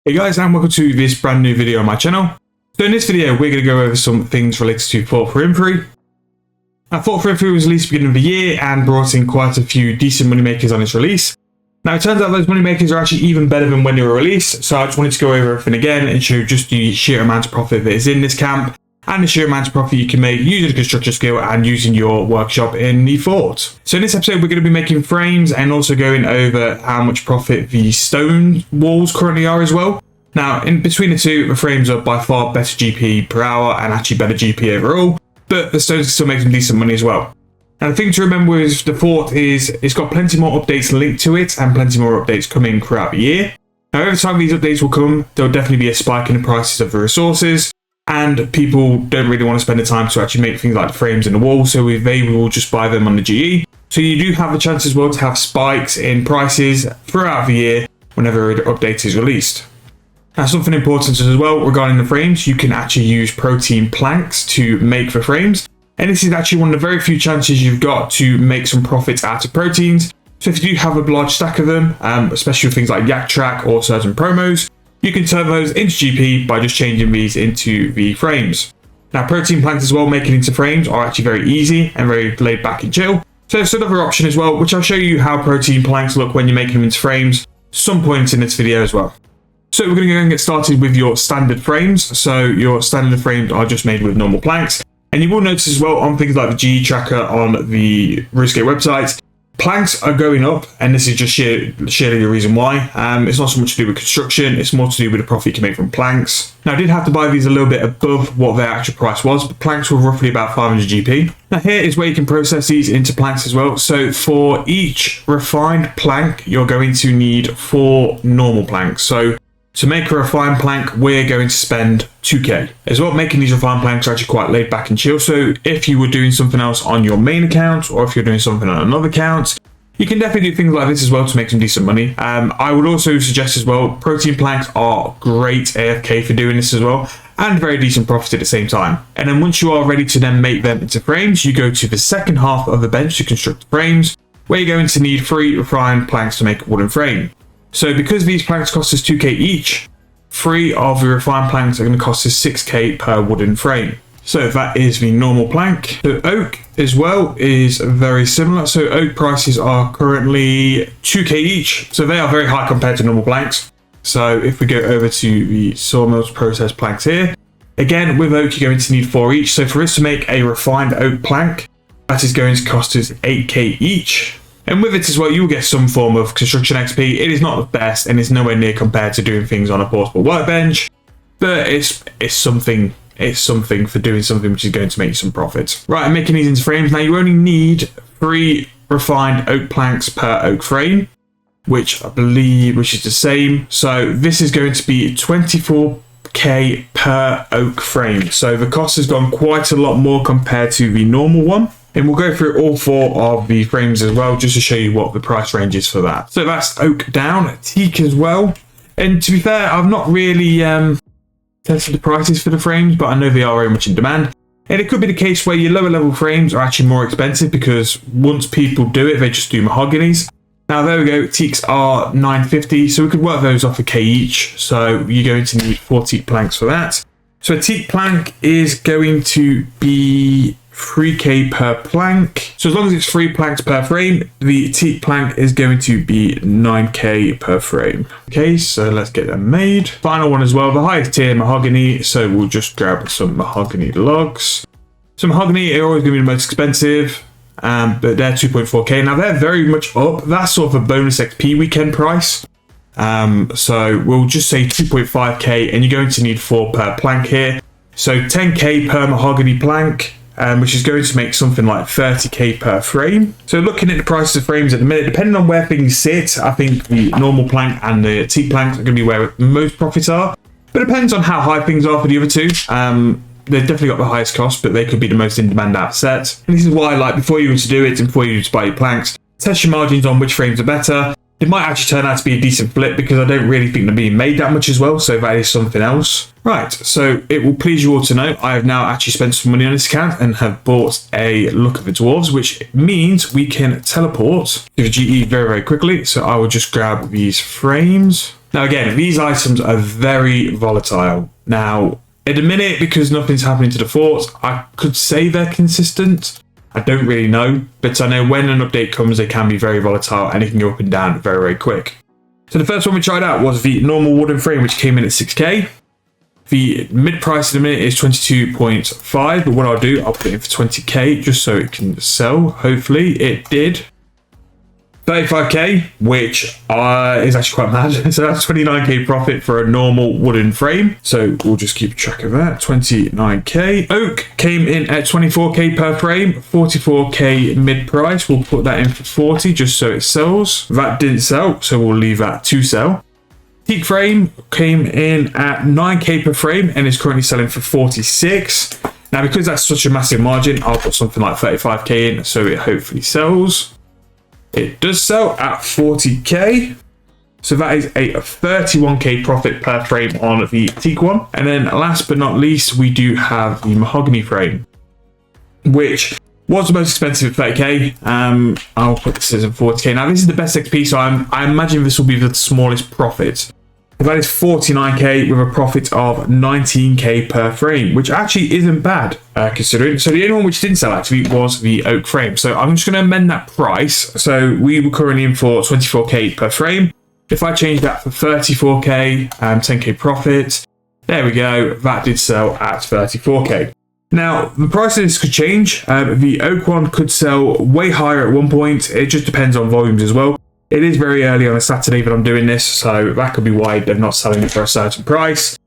Hey guys, and welcome to this brand new video on my channel. So in this video, we're going to go over some things related to Fortinthry. Now, Fortinthry was released at the beginning of the year and brought in quite a few decent moneymakers on its release. Now, it turns out those moneymakers are actually even better than when they were released, so I just wanted to go over everything again and show just the sheer amount of profit that is in this camp, and the sheer amount of profit you can make using a construction skill and using your workshop in the fort. So in this episode, we're going to be making frames and also going over how much profit the stone walls currently are as well. Now, in between the two, the frames are by far better GP per hour and actually better GP overall, but the stones can still make some decent money as well. And the thing to remember with the fort is it's got plenty more updates linked to it and plenty more updates coming throughout the year. Now, every time these updates will come, there'll definitely be a spike in the prices of the resources, and people don't really want to spend the time to actually make things like the frames in the wall, so they will just buy them on the GE. So you do have the chance as well to have spikes in prices throughout the year whenever an update is released. Now, something important as well regarding the frames, you can actually use protean planks to make the frames. And this is actually one of the very few chances you've got to make some profits out of proteins. So if you do have a large stack of them, especially with things like Yak Track or certain promos, you can turn those into GP by just changing these into the frames. Now, protean planks as well, making into frames are actually very easy and very laid back and chill. So it's another option as well, which I'll show you how protean planks look when you're making them into frames some point in this video as well. So we're going to go and get started with your standard frames. So your standard frames are just made with normal planks. And you will notice as well on things like the GE tracker on the Runescape website, planks are going up, and this is just sheerly the reason why. It's not so much to do with construction, it's more to do with the profit you can make from planks. Now, I did have to buy these a little bit above what their actual price was, but planks were roughly about 500 GP. Now, here is where you can process these into planks as well. So for each refined plank, you're going to need 4 normal planks. So to make a refined plank, we're going to spend 2k. As well, making these refined planks are actually quite laid back and chill. So if you were doing something else on your main account, or if you're doing something on another account, you can definitely do things like this as well to make some decent money. I would also suggest as well, protean planks are great AFK for doing this as well, and very decent profit at the same time. And then once you are ready to then make them into frames, you go to the second half of the bench to construct the frames, where you're going to need 3 refined planks to make a wooden frame. So because these planks cost us 2k each, 3 of the refined planks are going to cost us 6k per wooden frame. So that is the normal plank. So oak as well is very similar. So oak prices are currently 2k each. So they are very high compared to normal planks. So if we go over to the sawmills process planks here, again with oak you're going to need 4 each. So for us to make a refined oak plank, that is going to cost us 8k each. And with it as well, you'll get some form of construction XP. It is not the best, and it's nowhere near compared to doing things on a portable workbench, but it's something for doing something which is going to make you some profit. Right, I'm making these into frames. Now, you only need 3 refined oak planks per oak frame, which I believe is the same. So this is going to be 24k per oak frame. So the cost has gone quite a lot more compared to the normal one. And we'll go through all 4 of the frames as well, just to show you what the price range is for that. So that's oak down, teak as well. And to be fair, I've not really tested the prices for the frames, but I know they are very much in demand. And it could be the case where your lower level frames are actually more expensive, because once people do it, they just do mahoganies. Now there we go, teaks are 950, so we could work those off a k each. So you're going to need 4 teak planks for that. So a teak plank is going to be 3k per plank. So as long as it's 3 planks per frame, the teak plank is going to be 9k per frame. Okay, so let's get them made. Final one as well, the highest tier mahogany. So we'll just grab some mahogany logs. So mahogany are always going to be the most expensive, but they're 2.4k. Now they're very much up. That's sort of a bonus XP weekend price. So we'll just say 2.5k, and you're going to need 4 per plank here. So 10k per mahogany plank, which is going to make something like 30k per frame. So looking at the prices of frames at the minute, depending on where things sit, I think the normal plank and the teak planks are going to be where most profits are. But it depends on how high things are for the other two. They've definitely got the highest cost, but they could be the most in demand out of set. And this is why, like, before you were to do it and before you were to buy your planks, test your margins on which frames are better. It might actually turn out to be a decent flip, because I don't really think they're being made that much as well, so that is something else. Right, so it will please you all to know I have now actually spent some money on this account and have bought a look of the dwarves, which means we can teleport to the GE very, very quickly. So I will just grab these frames. Now again, these items are very volatile. Now, at the minute, because nothing's happening to the forts, I could say they're consistent. I don't really know, but I know when an update comes, they can be very volatile and it can go up and down very, very quick. So the first one we tried out was the normal wooden frame, which came in at 6k. The mid price at the minute is 22.5, but what I'll do, I'll put it in for 20k just so it can sell. Hopefully it did. 35k, which is actually quite mad. So that's 29k profit for a normal wooden frame. So we'll just keep track of that. 29k. Oak came in at 24k per frame, 44k mid price. We'll put that in for 40 just so it sells. That didn't sell, so we'll leave that to sell. Teak frame came in at 9k per frame and is currently selling for 46. Now, because that's such a massive margin, I'll put something like 35k in so it hopefully sells. It does sell at 40k. So that is a 31k profit per frame on the teak one. And then last but not least, we do have the mahogany frame, which was the most expensive at 30k. I'll put this as a 40k. Now this is the best XP, so I imagine this will be the smallest profit. That is 49k with a profit of 19k per frame, which actually isn't bad considering. So the only one which didn't sell actually was the oak frame. So I'm just going to amend that price. So we were currently in for 24k per frame. If I change that for 34k and 10k profit, there we go. That did sell at 34k. Now, the prices could change. The oak one could sell way higher at one point. It just depends on volumes as well. It is very early on a Saturday that I'm doing this, so that could be why they're not selling it for a certain price,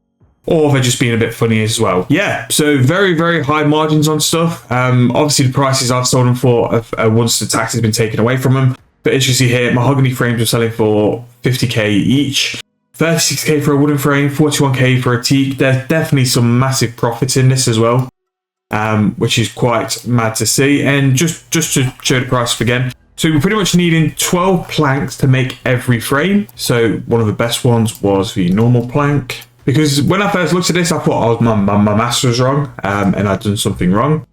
or they're just being a bit funny as well. Yeah, so very, very high margins on stuff. Obviously, the prices I've sold them for once the tax has been taken away from them. But as you see here, mahogany frames are selling for 50k each, 36k for a wooden frame, 41k for a teak. There's definitely some massive profits in this as well, which is quite mad to see. And just to show the price again, so we're pretty much needing 12 planks to make every frame. So one of the best ones was the normal plank, because when I first looked at this, I thought my maths was wrong and I'd done something wrong.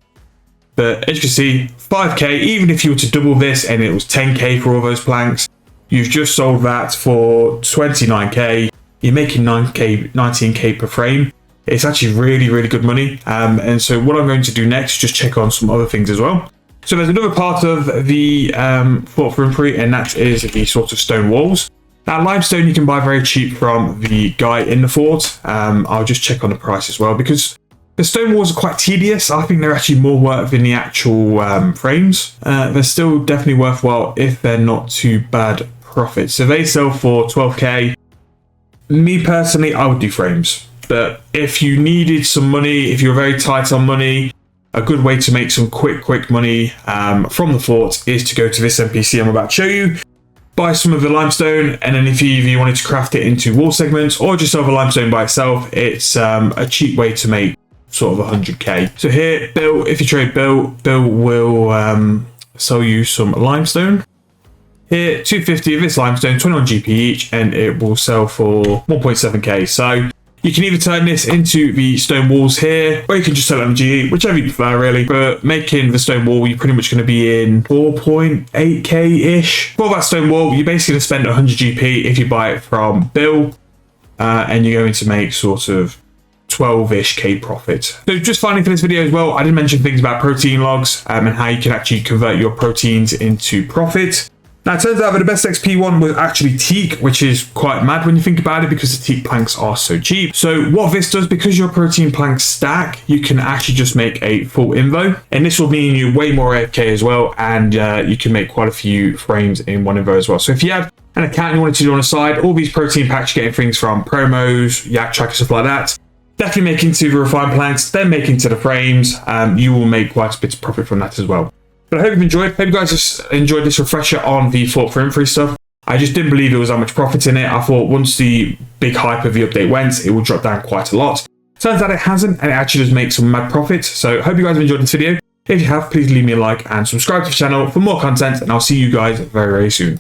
But as you can see, 5k, even if you were to double this and it was 10k for all those planks, you've just sold that for 29k. You're making 19k per frame. It's actually really, really good money. And so what I'm going to do next, just check on some other things as well. So there's another part of the Fortinthry, and that is the sort of stone walls. Now, limestone you can buy very cheap from the guy in the fort. I'll just check on the price as well, because the stone walls are quite tedious. I think they're actually more worth than the actual frames. They're still definitely worthwhile if they're not too bad profits. So they sell for 12k. Me personally, I would do frames. But if you needed some money, if you're very tight on money, a good way to make some quick money from the fort is to go to this NPC I'm about to show you, buy some of the limestone, and then if you wanted to craft it into wall segments or just sell the limestone by itself, it's a cheap way to make sort of 100k. So here, Bill, if you trade Bill will sell you some limestone. Here, 250 of this limestone, 21 GP each, and it will sell for 1.7k. So you can either turn this into the stone walls here, or you can just sell it on GE, whichever you prefer really. But making the stone wall, you're pretty much going to be in 4.8k-ish. For that stone wall, you're basically going to spend 100 GP if you buy it from Bill, and you're going to make sort of 12-ish k profit. So just finally for this video as well, I did mention things about protein logs and how you can actually convert your proteins into profit. Now, it turns out that the best XP one was actually teak, which is quite mad when you think about it, because the teak planks are so cheap. So what this does, because your protein planks stack, you can actually just make a full invo, and this will mean you way more AFK as well, and you can make quite a few frames in one invo as well. So if you have an account you wanted to do on the side, all these protein packs, you're getting things from promos, yak tracker, stuff like that. Definitely make into the refined planks, then make into the frames. You will make quite a bit of profit from that as well. But I hope you've enjoyed. Hope you guys just enjoyed this refresher on the Fortinthry stuff. I just didn't believe there was that much profit in it. I thought once the big hype of the update went, it would drop down quite a lot. Turns out it hasn't, and it actually does make some mad profit. So hope you guys have enjoyed this video. If you have, please leave me a like and subscribe to the channel for more content, and I'll see you guys very, very soon.